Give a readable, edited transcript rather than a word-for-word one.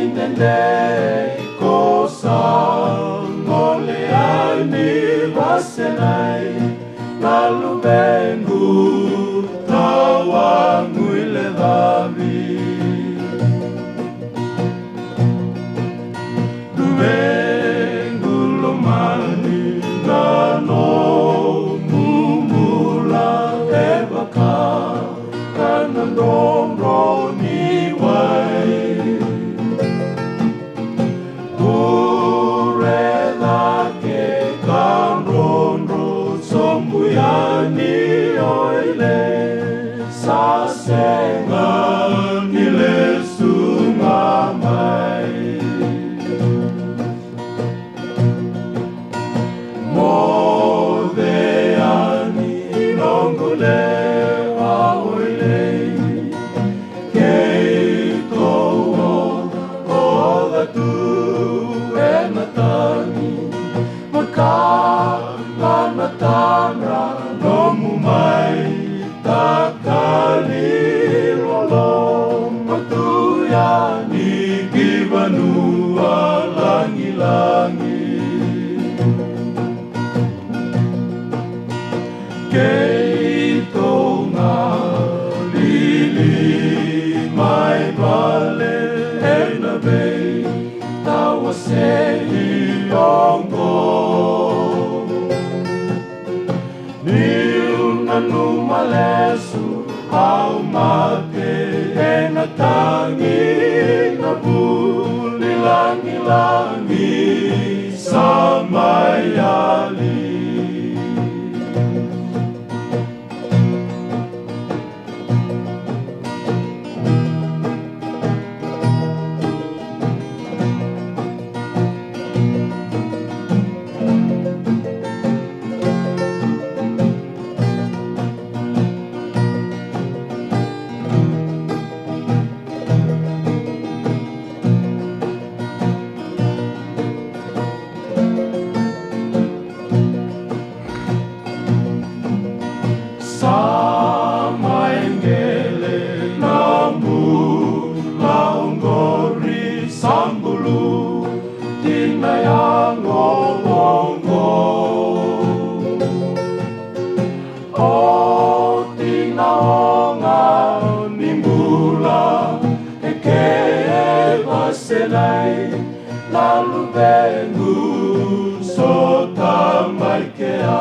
inende kosa ngoleani vasenai nalubengu tawangu ile dhambi dubengu lomani nano mumula ebaka kanandombro ni wai yani oile sasenga nile sungamai modeani nongule oile keito oda tu enatani makalanatana nomumai takalilolo matuyani kibanua langi-langi keito nga lili mai bale enabei tawasehi ongo nanu malesu au mate enatangi nabuli langi-langi samayali Samaengele namu laongori sambulu tinayango bongo o tinaonga nimbula eke vaselai lalu bengu sota maikea